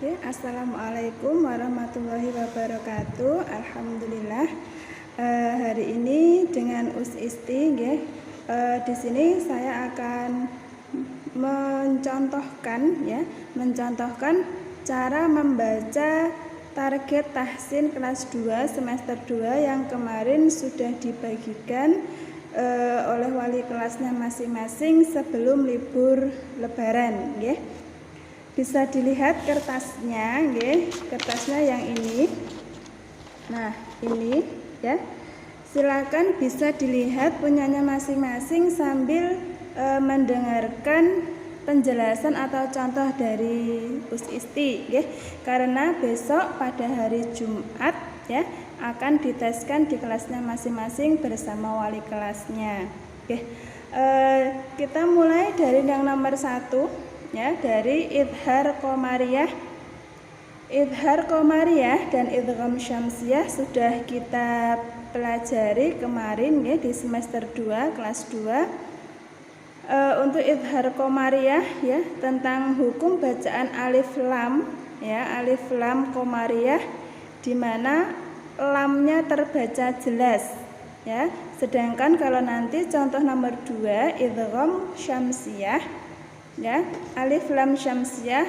Oke, Assalamualaikum warahmatullahi wabarakatuh. Alhamdulillah. Hari ini dengan Isti, di sini saya akan mencontohkan cara membaca target tahsin kelas 2 semester 2 yang kemarin sudah dibagikan oleh wali kelasnya masing-masing sebelum libur lebaran, Bisa dilihat kertasnya, kertasnya yang ini. Nah, ini ya. Silakan bisa dilihat punyanya masing-masing sambil mendengarkan penjelasan atau contoh dari Isti, Karena besok pada hari Jumat akan diteskan di kelasnya masing-masing bersama wali kelasnya. Kita mulai dari yang nomor 1. Dari idhar qomariyah. Idhar qomariyah dan idgham syamsiyah sudah kita pelajari kemarin di semester 2 kelas 2. Untuk idhar qomariyah tentang hukum bacaan alif lam alif lam qomariyah di mana lamnya terbaca jelas sedangkan kalau nanti contoh nomor 2 idgham syamsiyah alif lam syamsiyah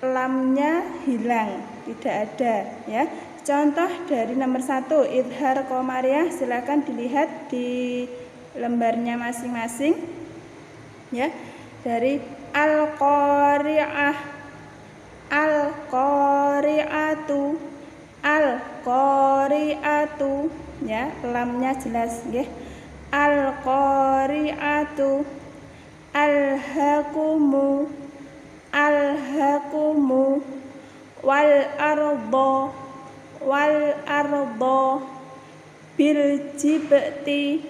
lamnya hilang, tidak ada Contoh dari nomor 1 idhar qomariyah, silakan dilihat di lembarnya masing-masing dari al-qari'ah, al-qari'atu, al-qari'atu lamnya jelas al-qari'atu, alhakumu, alhakumu, wal ardo, bil jibti,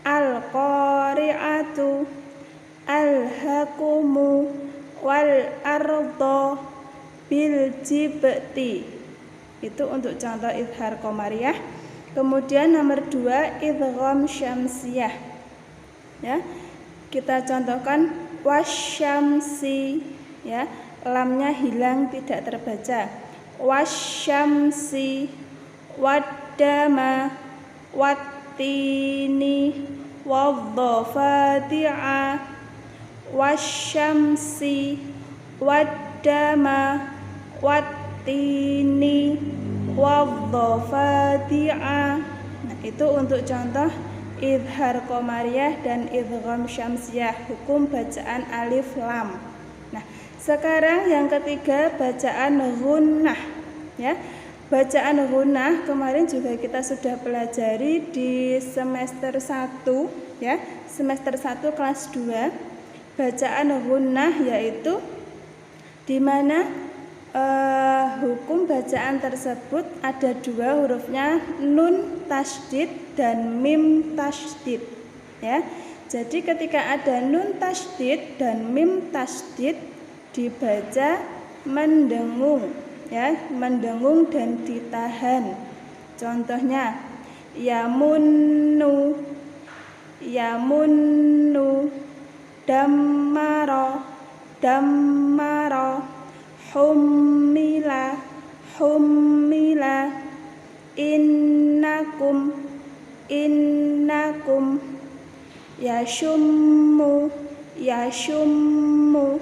al-qari'atu, alhakumu, wal ardo, bil jibti. Itu untuk contoh idhar qomariyah. Kemudian nomor 2 idgham syamsiyah. Kita contohkan wasyamsi lamnya hilang tidak terbaca. Wasyamsi, waddama, wattini, waddafati'a. Wasyamsi, waddama, wattini, waddafati'a. Nah, itu untuk contoh idhar qomariyah dan idgham syamsiyah, hukum bacaan alif lam. Nah, sekarang yang ketiga bacaan ghunnah Bacaan ghunnah kemarin juga kita sudah pelajari di semester 1 semester 1 kelas 2. Bacaan ghunnah yaitu di mana hukum bacaan tersebut ada dua hurufnya, nun tasydid dan mim tasydid Jadi ketika ada nun tasydid dan mim tasydid dibaca mendengung mendengung dan ditahan. Contohnya yamunnu, yamunnu, dammara, dammara, hummila, hummila, innakum, innakum, yashummu, yashummu,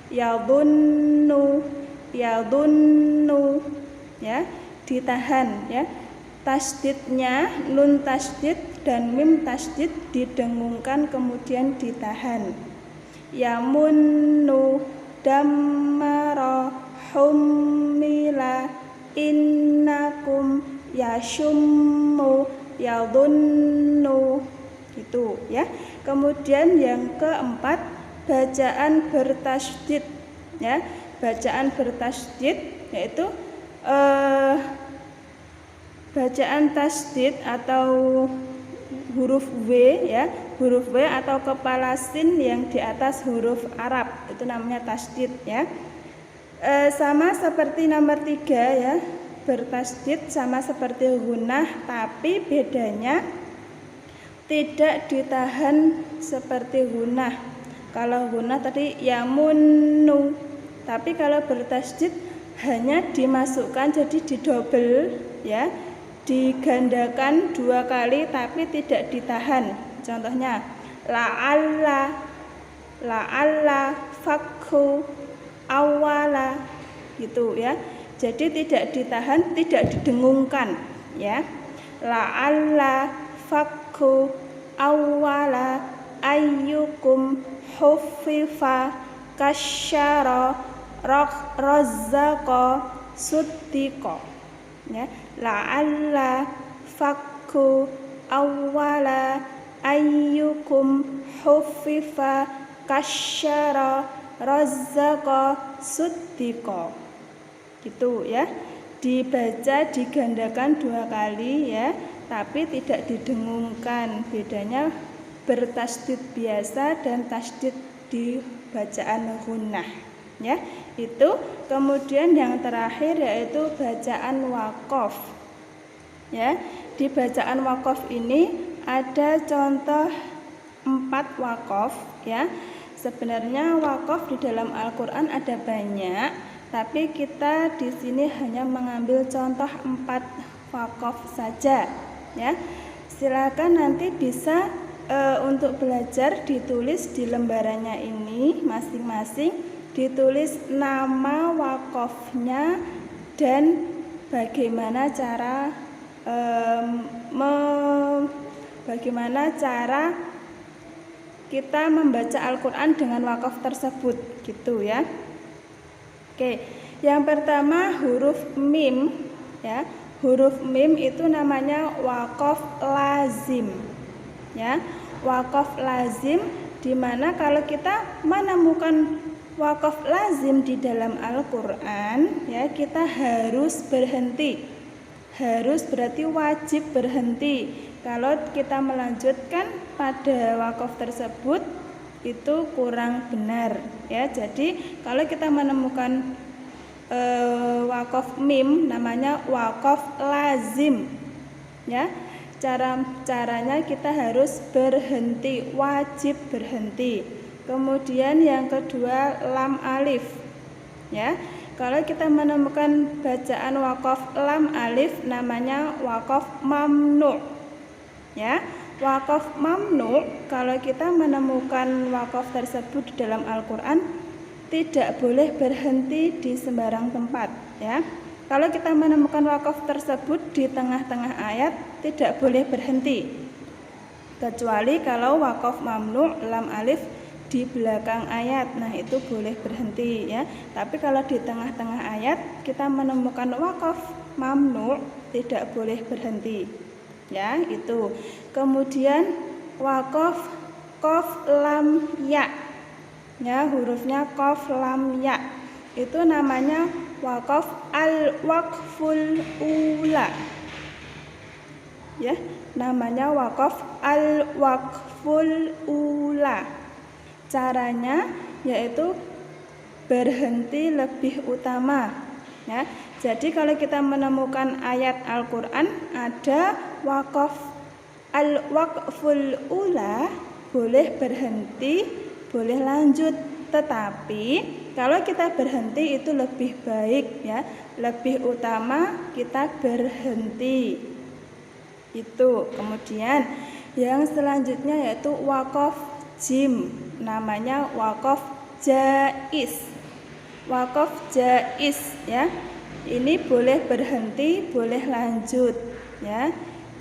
yadhunnu, yadhunnu ditahan tasydidnya nun tasydid dan mim tasydid didengungkan kemudian ditahan. Yamunnu, dammara, hummila, innakum, yashummu, yadhunnu. Itu Kemudian yang keempat bacaan bertasydid bacaan bertasydid yaitu bacaan tasydid atau huruf W huruf W atau kepala sin yang di atas huruf Arab, itu namanya tasydid sama seperti nomor 3 bertasydid sama seperti ghunnah, tapi bedanya tidak ditahan seperti ghunnah, Kalau gunnah tadi yamunnu. Tapi kalau bertasydid hanya dimasukkan, jadi didobel ya, digandakan 2 kali tapi tidak ditahan. Contohnya la'alla fakhu awala gitu ya. Jadi tidak ditahan, tidak didengungkan ya. La'alla fakhu awala ayyukum huffifa kasyara razzaqa suddiqa ya. La'alla fakku awwala ayyukum huffifa kasyara razzaqa suddiqa gitu ya. Dibaca digandakan 2 kali ya, tapi tidak didengungkan. Bedanya bertasydid biasa dan tasydid di bacaan gunnah ya. Itu kemudian yang terakhir yaitu bacaan waqaf ya. Di bacaan waqaf ini ada contoh 4 waqaf ya. Sebenarnya waqaf di dalam Al-Qur'an ada banyak, tapi kita di sini hanya mengambil contoh 4 waqaf saja ya. Silakan nanti bisa untuk belajar ditulis di lembarannya ini masing-masing, ditulis nama wakofnya dan bagaimana cara kita membaca Al-Quran dengan wakaf tersebut gitu ya. Oke, yang pertama huruf mim ya. Huruf mim itu namanya wakaf lazim ya. Wakaf lazim, dimana kalau kita menemukan wakaf lazim di dalam Al-Quran ya, kita harus berhenti. Harus berarti wajib berhenti. Kalau kita melanjutkan pada wakaf tersebut itu kurang benar ya. Jadi kalau kita menemukan wakaf mim namanya wakaf lazim ya. Caranya kita harus berhenti, wajib berhenti. Kemudian yang kedua lam alif ya. Kalau kita menemukan bacaan wakaf lam alif namanya wakaf mamnu ya. Wakaf mamnu, kalau kita menemukan wakaf tersebut di dalam Al-Quran tidak boleh berhenti di sembarang tempat ya. Kalau kita menemukan wakaf tersebut di tengah-tengah ayat tidak boleh berhenti, kecuali kalau wakaf mamnu lam alif di belakang ayat, nah itu boleh berhenti ya. Tapi kalau di tengah-tengah ayat kita menemukan wakaf mamnu tidak boleh berhenti ya, itu. Kemudian wakaf qaf lam ya ya, hurufnya qaf lam ya, itu namanya wakaf al-waqful ula ya, namanya wakaf al-waqful ula. Caranya yaitu berhenti lebih utama ya. Jadi kalau kita menemukan ayat Al-Quran ada wakaf al-waqful ula, boleh berhenti, boleh lanjut. Tetapi kalau kita berhenti itu lebih baik ya, lebih utama kita berhenti itu. Kemudian yang selanjutnya yaitu wakaf jim, namanya wakaf jaiz. Wakaf jaiz ya, ini boleh berhenti, boleh lanjut ya.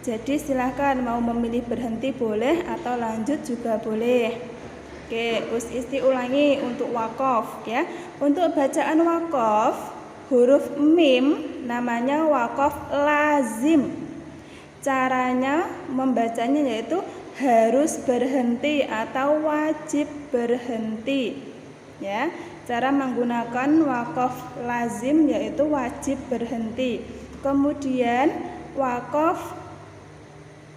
Jadi silahkan mau memilih berhenti boleh atau lanjut juga boleh. Oke, Isti ulangi untuk wakaf ya. Untuk bacaan wakaf huruf mim namanya wakaf lazim. Caranya membacanya yaitu harus berhenti atau wajib berhenti ya. Cara menggunakan wakaf lazim yaitu wajib berhenti. Kemudian wakaf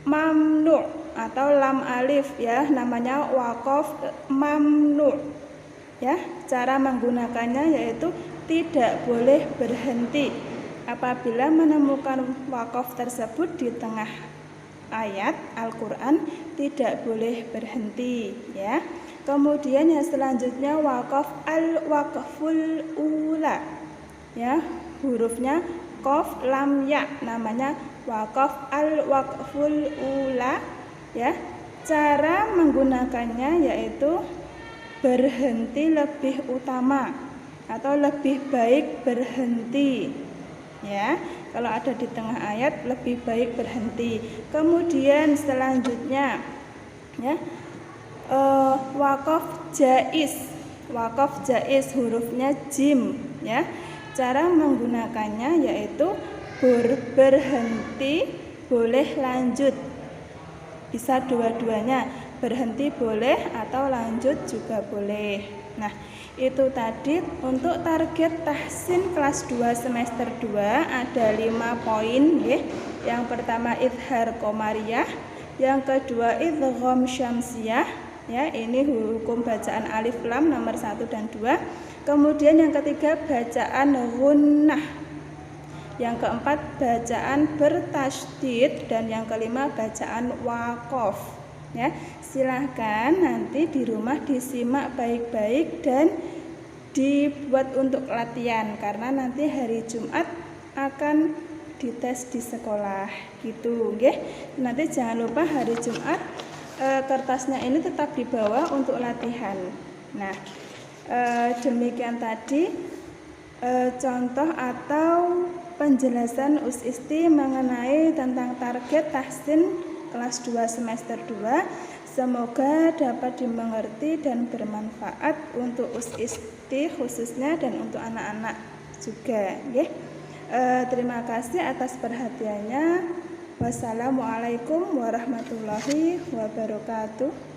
mamnu atau lam alif ya, namanya wakaf mamnu ya. Cara menggunakannya yaitu tidak boleh berhenti. Apabila menemukan wakaf tersebut di tengah ayat Al-Quran tidak boleh berhenti ya. Kemudian yang selanjutnya waqaf al-waqful ula. Ya, hurufnya qaf lam ya, namanya waqaf al-waqful ula. Ya. Cara menggunakannya yaitu berhenti lebih utama atau lebih baik berhenti. Ya, kalau ada di tengah ayat lebih baik berhenti. Kemudian selanjutnya ya, waqaf jaiz. Waqaf jaiz hurufnya jim ya. Cara menggunakannya yaitu berhenti boleh lanjut. Bisa dua-duanya, berhenti boleh atau lanjut juga boleh. Nah, itu tadi untuk target tahsin kelas 2 semester 2 ada 5 poin ya. Yang pertama idhar qamariyah, yang kedua idgham syamsiyah ya, ini hukum bacaan alif lam nomor 1 dan 2. Kemudian yang ketiga bacaan gunnah. Yang keempat bacaan bertasydid dan yang kelima bacaan waqaf. Ya, silahkan nanti di rumah disimak baik-baik dan dibuat untuk latihan karena nanti hari Jumat akan dites di sekolah gitu, nggih. Nanti jangan lupa hari Jumat kertasnya ini tetap dibawa untuk latihan. Nah, demikian tadi contoh atau penjelasan USISTI mengenai tentang target tahsin kelas 2 semester 2. Semoga dapat dimengerti dan bermanfaat untuk USISTI khususnya dan untuk anak-anak juga. Terima kasih atas perhatiannya. Wassalamualaikum warahmatullahi wabarakatuh.